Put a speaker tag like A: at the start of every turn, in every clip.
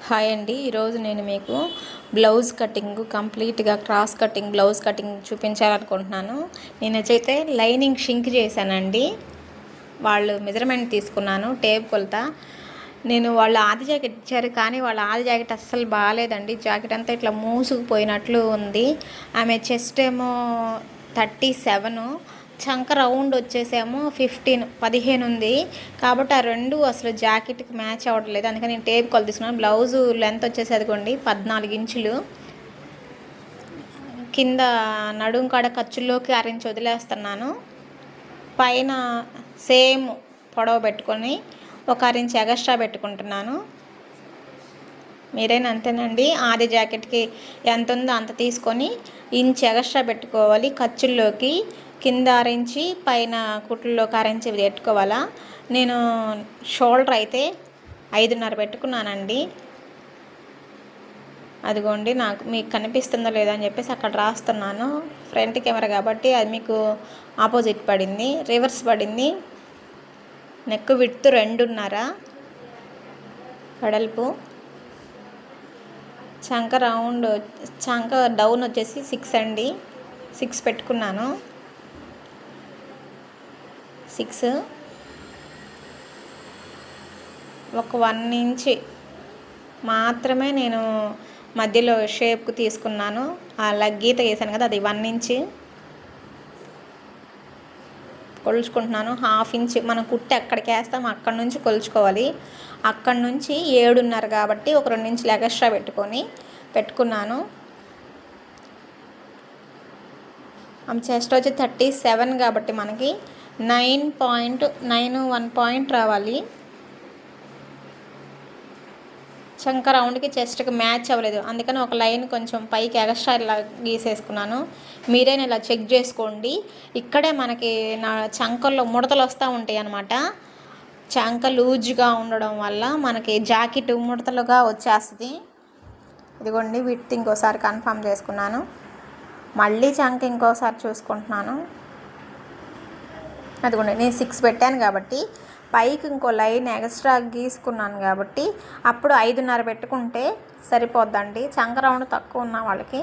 A: Hi అండి. ఈరోజు నేను మీకు బ్లౌజ్ కటింగ్ కంప్లీట్గా క్రాస్ కటింగ్ బ్లౌజ్ కటింగ్ చూపించాలనుకుంటున్నాను. నేను వచ్చైతే లైనింగ్ షింక్ చేశానండి. వాళ్ళు మెజర్మెంట్ తీసుకున్నాను, టేప్ కొలత. నేను వాళ్ళు ఆది జాకెట్ ఇచ్చారు, కానీ వాళ్ళ ఆది జాకెట్ అస్సలు బాగాలేదండి. జాకెట్ అంతా ఇట్లా మూసుకుపోయినట్లు ఉంది. ఆమె చెస్ట్ ఏమో 37, చంక రౌండ్ వచ్చేసేమో 15 ఉంది. కాబట్టి ఆ రెండు అసలు జాకెట్కి మ్యాచ్ అవ్వట్లేదు. అందుకని నేను టేప్ కొలత తీసుకున్నాను. బ్లౌజు లెంత్ వచ్చేసి అదిగోండి 14 ఇంచులు. కింద నడుం కాడ ఖర్చుల్లోకి 1 ఇంచ్ వదిలేస్తున్నాను. పైన సేమ్ పొడవ పెట్టుకొని ఒక 1 ఇంచ్ ఎగస్ట్రా పెట్టుకుంటున్నాను. మీరైనా అంతేనండి. ఆది జాకెట్కి ఎంత ఉందో అంత తీసుకొని ఇంచ్ ఎగస్ట్రా పెట్టుకోవాలి. ఖర్చుల్లోకి కింద 1 ఇంచ్, పైన కుట్లలోకి 1 ఇంచ్ పెట్టుకోవాలా. నేను షోల్డర్ అయితే 5.5 పెట్టుకున్నానండి. అదిగోండి, మీకు కనిపిస్తుందో లేదో అని చెప్పేసి అక్కడ రాస్తున్నాను. ఫ్రంట్ కెమెరా కాబట్టి అది మీకు ఆపోజిట్ పడింది, రివర్స్ పడింది. నెక్ విడ్త్ 2.5 వెడల్పు. చంక రౌండ్, చంక డౌన్ వచ్చేసి 6 అండి. 6 పెట్టుకున్నాను. 6 ఒక 1 ఇంచ్ మాత్రమే నేను మధ్యలో షేప్కి తీసుకున్నాను. అలా గీత వేసాను కదా, అది 1 ఇంచ్ కొలుచుకుంటున్నాను. 1/2 ఇంచ్ మనం కుట్టి ఎక్కడికి వేస్తాం అక్కడి నుంచి కొలుచుకోవాలి. అక్కడి నుంచి 7.5 కాబట్టి ఒక 2 ఇంచులు ఎక్స్ట్రా పెట్టుకున్నాను. ఆమె చెస్ట్ వచ్చి 37 కాబట్టి మనకి 9.91 పాయింట్ రావాలి. చంక రౌండ్కి చెస్ట్కి మ్యాచ్ అవ్వలేదు, అందుకని ఒక లైన్ కొంచెం పైకి ఎక్స్ట్రా ఇలా గీసేసుకున్నాను. మీరైనా ఇలా చెక్ చేసుకోండి. ఇక్కడే మనకి నా చంకల్లో ముడతలు వస్తూ ఉంటాయి అన్నమాట. చంక లూజ్గా ఉండడం వల్ల మనకి జాకెట్ ముడతలుగా వచ్చేస్తుంది. ఇదిగోండి, విడ్త్ ఇంకోసారి కన్ఫర్మ్ చేసుకున్నాను. మళ్ళీ చంక ఇంకోసారి చూసుకుంటున్నాను. అదిగోండి, నేను 6 పెట్టాను కాబట్టి పైకి ఇంకో లైన్ ఎక్స్ట్రా గీసుకున్నాను కాబట్టి అప్పుడు 5.5 పెట్టుకుంటే సరిపోద్దండి. చంక రౌండ్ తక్కువ ఉన్న వాళ్ళకి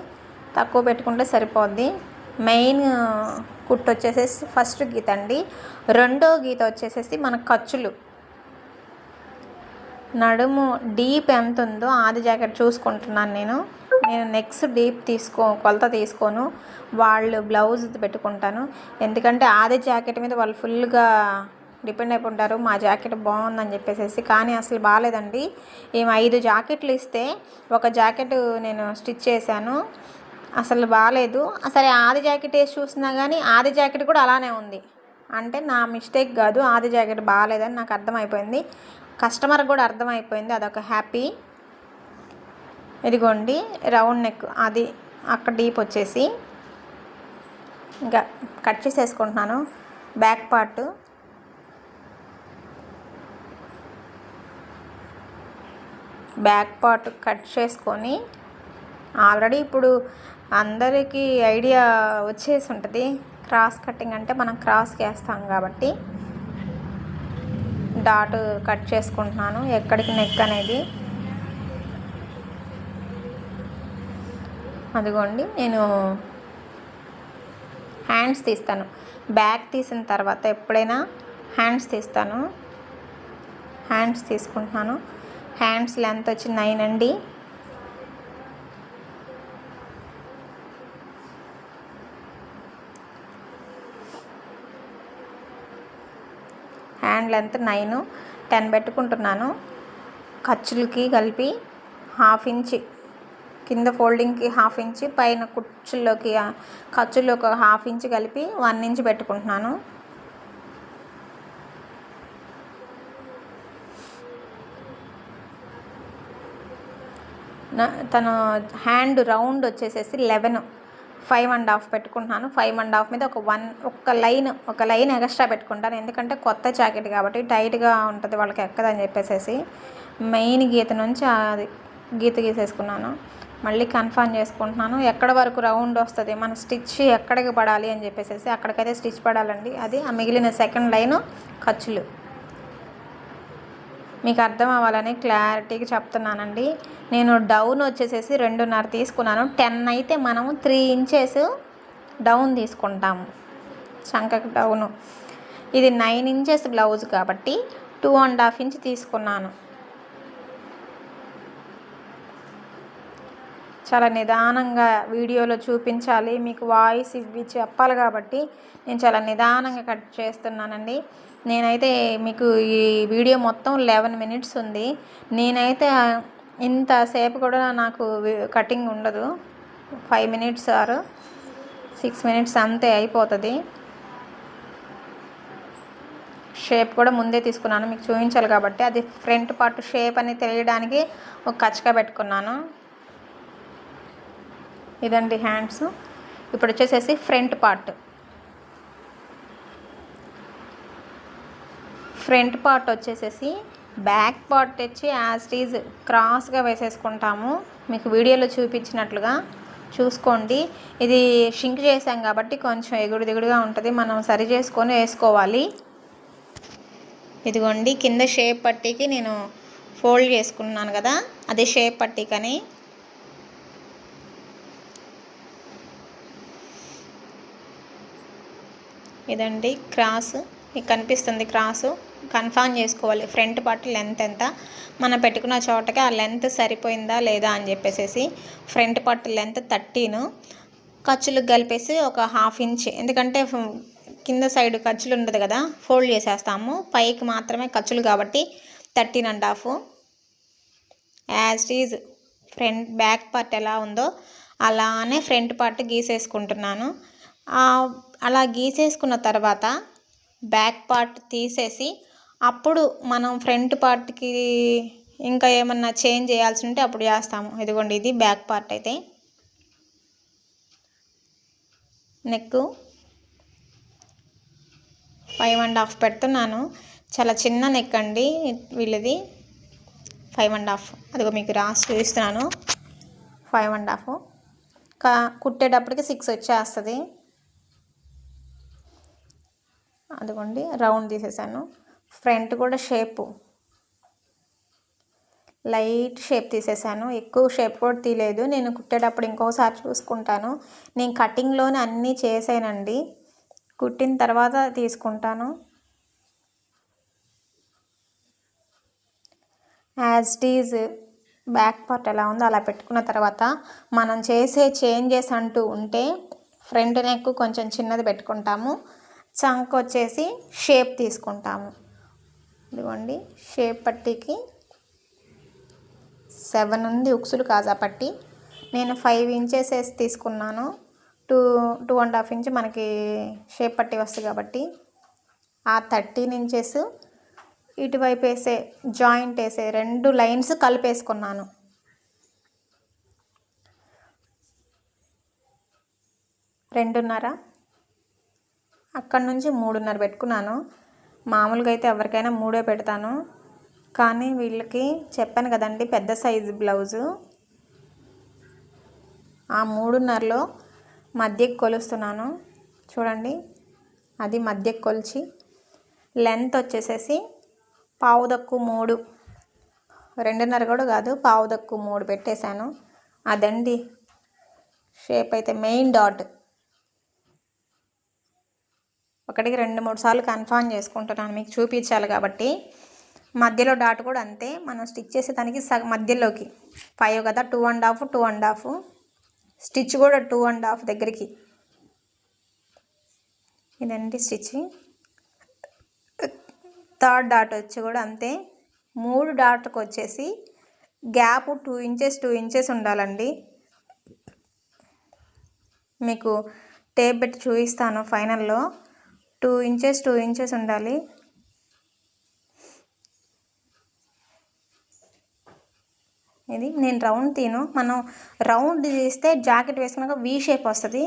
A: తక్కువ పెట్టుకుంటే సరిపోద్ది. మెయిన్ కుట్టు వచ్చేసేసి ఫస్ట్ గీత అండి. రెండో గీత వచ్చేసేసి మన ఖర్చులు. నడుము డీప్ ఎంత ఉందో ఆది జాకెట్ చూసుకుంటున్నాను నేను నెక్స్ట్ డీప్ కొలత తీసుకోను, వాళ్ళు బ్లౌజ్ పెట్టుకుంటాను. ఎందుకంటే ఆది జాకెట్ మీద వాళ్ళు ఫుల్గా డిపెండ్ అయిపోతారు, మా జాకెట్ బాగుందని చెప్పేసి. కానీ అసలు బాగాలేదండి. ఏమి 5 జాకెట్లు ఇస్తే ఒక జాకెట్ నేను స్టిచ్ చేశాను, అసలు బాగాలేదు. సరే, ఆది జాకెట్ వేసి చూసినా కానీ ఆది జాకెట్ కూడా అలానే ఉంది. అంటే నా మిస్టేక్ కాదు, ఆది జాకెట్ బాగాలేదని నాకు అర్థమైపోయింది, కస్టమర్ కూడా అర్థమైపోయింది. అదొక హ్యాపీ. ఇదిగోండి, రౌండ్ నెక్ అది అక్కడ డీప్ వచ్చేసి ఇంకా కట్ చేసేసుకుంటున్నాను. బ్యాక్ పార్ట్ కట్ చేసుకొని ఆల్రెడీ ఇప్పుడు అందరికీ ఐడియా వచ్చేసి ఉంటుంది. క్రాస్ కటింగ్ అంటే మనం క్రాస్కి వేస్తాం కాబట్టి డాట్ కట్ చేసుకుంటున్నాను ఎక్కడికి నెక్ అనేది. అదిగోండి, నేను హ్యాండ్స్ తీస్తాను. బ్యాక్ తీసిన తర్వాత ఎప్పుడైనా హ్యాండ్స్ తీస్తాను. హ్యాండ్స్ తీసుకుంటున్నాను. హ్యాండ్స్ లెంత్ వచ్చి 9 అండి. హ్యాండ్ లెంత్ 9, 10 పెట్టుకుంటున్నాను. ఖర్చులకి కలిపి 1/2 ఇంచ్, కింద ఫోల్డింగ్కి 1/2 ఇంచ్, పైన ఖర్చుల్లోకి ఒక 1/2 ఇంచ్ కలిపి 1 ఇంచ్ పెట్టుకుంటున్నాను. తను హ్యాండ్ రౌండ్ వచ్చేసేసి 11, 5.5 పెట్టుకుంటున్నాను. 5.5 మీద ఒక లైన్ ఎక్స్ట్రా పెట్టుకుంటాను. ఎందుకంటే కొత్త జాకెట్ కాబట్టి టైట్గా ఉంటుంది, వాళ్ళకి ఎక్కదని చెప్పేసి మెయిన్ గీత నుంచి అది గీత గీసేసుకున్నాను. మళ్ళీ కన్ఫర్మ్ చేసుకుంటున్నాను ఎక్కడ వరకు రౌండ్ వస్తుంది, మన స్టిచ్ ఎక్కడికి పడాలి అని చెప్పేసి అక్కడికైతే స్టిచ్ పడాలండి. అది ఆ మిగిలిన సెకండ్ లైను ఖర్చులు. మీకు అర్థం అవ్వాలని క్లారిటీగా చెప్తున్నానండి. నేను డౌన్ వచ్చేసేసి 2.5 తీసుకున్నాను. 10 అయితే మనము 3 ఇంచెస్ డౌన్ తీసుకుంటాము చంకకి డౌను. ఇది 9 ఇంచెస్ బ్లౌజ్ కాబట్టి 2.5 ఇంచ్ తీసుకున్నాను. చాలా నిదానంగా వీడియోలో చూపించాలి, మీకు వాయిస్ ఇవ్వి చెప్పాలి కాబట్టి నేను చాలా నిదానంగా కట్ చేస్తున్నానండి. నేనైతే మీకు ఈ వీడియో మొత్తం 11 మినిట్స్ ఉంది. నేనైతే ఇంతసేపు కూడా నాకు కటింగ్ ఉండదు. 5 మినిట్స్ ఆర్ 6 మినిట్స్ అంతే అయిపోతుంది. షేప్ కూడా ముందే తీసుకున్నాను, మీకు చూపించాలి కాబట్టి. అది ఫ్రంట్ పార్ట్ షేప్ అని తెలియడానికి ఒక కచ్చగా పెట్టుకున్నాను. ఇదండి హ్యాండ్స్. ఇప్పుడు వచ్చేసేసి ఫ్రంట్ పార్ట్ వచ్చేసేసి బ్యాక్ పార్ట్ తెచ్చి యాజ్ ఈజ్ క్రాస్గా వేసేసుకుంటాము. మీకు వీడియోలో చూపించినట్లుగా చూసుకోండి. ఇది షింక్ చేసాం కాబట్టి కొంచెం ఎగుడు దిగుడుగా ఉంటుంది, మనం సరి చేసుకొని వేసుకోవాలి. ఇదిగోండి కింద షేప్ పట్టీకి నేను ఫోల్డ్ చేసుకున్నాను కదా, అదే షేప్ పట్టీకని. ఇదండి క్రాస్, మీకు కనిపిస్తుంది క్రాసు. కన్ఫర్మ్ చేసుకోవాలి ఫ్రంట్ పార్ట్ లెంత్ ఎంత, మనం పెట్టుకున్న చోటకి ఆ లెంత్ సరిపోయిందా లేదా అని చెప్పేసి. ఫ్రంట్ పార్ట్ లెంత్ 13, ఖర్చులకు కలిపేసి ఒక 1/2 ఇంచ్, ఎందుకంటే కింద సైడ్ ఖర్చులు ఉండదు కదా, ఫోల్డ్ చేసేస్తాము. పైకి మాత్రమే ఖర్చులు కాబట్టి 13.5. As is front back part ఎలా ఉందో అలానే ఫ్రంట్ పార్ట్ గీసేసుకుంటున్నాను. అలా గీసేసుకున్న తర్వాత బ్యాక్ పార్ట్ తీసేసి అప్పుడు మనం ఫ్రంట్ పార్ట్కి ఇంకా ఏమన్నా చేంజ్ చేయాల్సి ఉంటే అప్పుడు చేస్తాము. ఇదిగోండి ఇది బ్యాక్ పార్ట్. అయితే నెక్ 5.5 పెడుతున్నాను. చాలా చిన్న నెక్ అండి వీళ్ళది. 5.5, అదిగో మీకు రాసి చూపిస్తున్నాను. 5.5 కుట్టేటప్పటికి 6 వచ్చేస్తుంది. అదిగోండి రౌండ్ తీసేసాను. ఫ్రంట్ కూడా షేపు లైట్ షేప్ తీసేసాను, ఎక్కువ షేప్ కూడా తీయలేదు. నేను కుట్టేటప్పుడు ఇంకోసారి చూసుకుంటాను. నేను కటింగ్లోనే అన్నీ చేసానండి, కుట్టిన తర్వాత తీసుకుంటాను. As it is back part ఎలా ఉందో అలా పెట్టుకున్న తర్వాత మనం చేసే చేంజెస్ అంటూ ఉంటే ఫ్రంట్ నెక్ కొంచెం చిన్నది పెట్టుకుంటాము, చంక్ వచ్చేసి షేప్ తీసుకుంటాము. ఇదిగోండి షేప్ పట్టీకి 7 ఉంది ఉక్సులు కాజా పట్టి. నేను 5 ఇంచెస్ వేసి తీసుకున్నాను. 2.5 ఇంచ్ మనకి షేప్ పట్టి వస్తుంది కాబట్టి ఆ 13 ఇంచెస్ ఇటువైపు వేసే జాయింట్ వేసే 2 లైన్స్ కలిపేసుకున్నాను. రెండున్నర, అక్కడి నుంచి 3.5 పెట్టుకున్నాను. మామూలుగా అయితే ఎవరికైనా 3 పెడతాను, కానీ వీళ్ళకి చెప్పాను కదండి పెద్ద సైజు బ్లౌజు. ఆ 3.5లో మధ్యకి కొలుస్తున్నాను చూడండి. అది మధ్యకి కొలిచి లెంత్ వచ్చేసేసి 3.5, 2.5 కూడా కాదు, 3.5 పెట్టేశాను. అదండి షేప్. అయితే మెయిన్ డాట్ 1కి 2-3 సార్లు కన్ఫర్మ్ చేసుకుంటున్నాను, మీకు చూపించాలి కాబట్టి. మధ్యలో డాట్ కూడా అంతే, మనం స్టిచ్ చేసేదానికి మధ్యలోకి 5 కదా, 2.5 స్టిచ్ కూడా 2.5 దగ్గరికి. ఇదండి స్టిచ్చింగ్. థర్డ్ డాట్ వచ్చి కూడా అంతే. 3 డాట్కి వచ్చేసి గ్యాప్ 2 ఇంచెస్ ఉండాలండి. మీకు టేప్ పెట్టి చూపిస్తాను ఫైనల్లో. 2 ఇంచెస్ ఉండాలి. ఇది నేను రౌండ్ తీను, మనం రౌండ్ తీస్తే జాకెట్ వేసుకున్నాక వీ షేప్ వస్తుంది.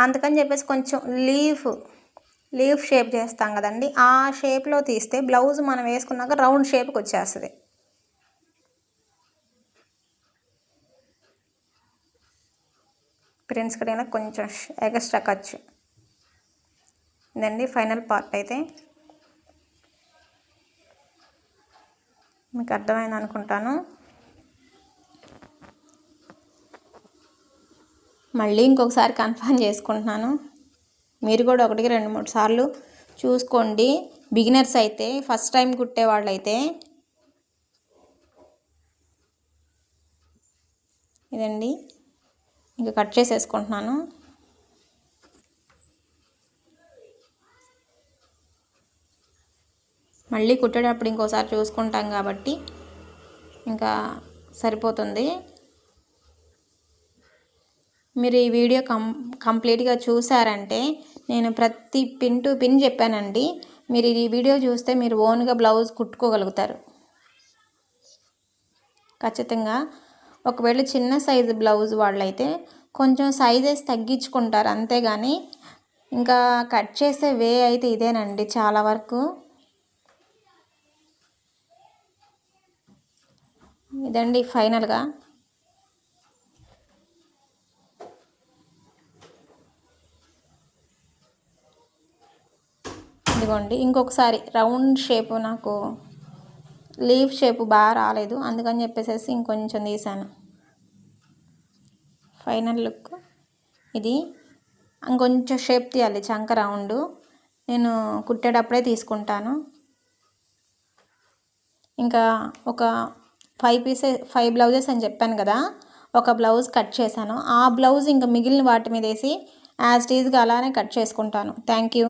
A: అందుకని చెప్పేసి కొంచెం లీఫ్ షేప్ చేస్తాం కదండి, ఆ షేప్లో తీస్తే బ్లౌజ్ మనం వేసుకున్నాక రౌండ్ షేప్కి వచ్చేస్తుంది. ప్రిన్స్ కటింగ్లో కొంచెం ఎక్స్ట్రా ఖర్చు. ఇదండి ఫైనల్ పార్ట్. అయితే మీకు అర్థమైంది అనుకుంటాను. మళ్ళీ ఇంకొకసారి కన్ఫర్మ్ చేసుకుంటున్నాను. మీరు కూడా 1, 2, 3 సార్లు చూసుకోండి. బిగినర్స్ అయితే, ఫస్ట్ టైం కుట్టేవాళ్ళైతే. ఇదండి, ఇంకా కట్ చేసేసుకుంటున్నాను. మళ్ళీ కుట్టేటప్పుడు ఇంకోసారి చూసుకుంటాం కాబట్టి ఇంకా సరిపోతుంది. మీరు ఈ వీడియో కంప్లీట్గా చూసారంటే నేను ప్రతి పిన్ టు పిన్ చెప్పానండి. మీరు ఈ వీడియో చూస్తే మీరు ఓన్గా బ్లౌజ్ కుట్టుకోగలుగుతారు ఖచ్చితంగా. ఒకవేళ చిన్న సైజు బ్లౌజ్ వాళ్ళైతే కొంచెం సైజెస్ తగ్గించుకుంటారు, అంతేగాని ఇంకా కట్ చేసే వే అయితే ఇదేనండి చాలా వరకు. ఇదండి ఫైనల్గా. ఇదిగోండి, ఇంకొకసారి రౌండ్ షేపు, నాకు లీఫ్ షేపు బాగా రాలేదు, అందుకని చెప్పేసి ఇంకొంచెం తీసాను. ఫైనల్ లుక్ ఇది. ఇంకొంచెం షేప్ తీయాలి, చంక రౌండ్ నేను కుట్టేటప్పుడే తీసుకుంటాను. ఇంకా ఒక 5 బ్లౌజెస్ అని చెప్పాను కదా, ఒక బ్లౌజ్ కట్ చేశాను. ఆ బ్లౌజ్ ఇంకా మిగిలిన వాటి మీద వేసి యాజ్ టీజ్గా అలానే కట్ చేసుకుంటాను. Thank you.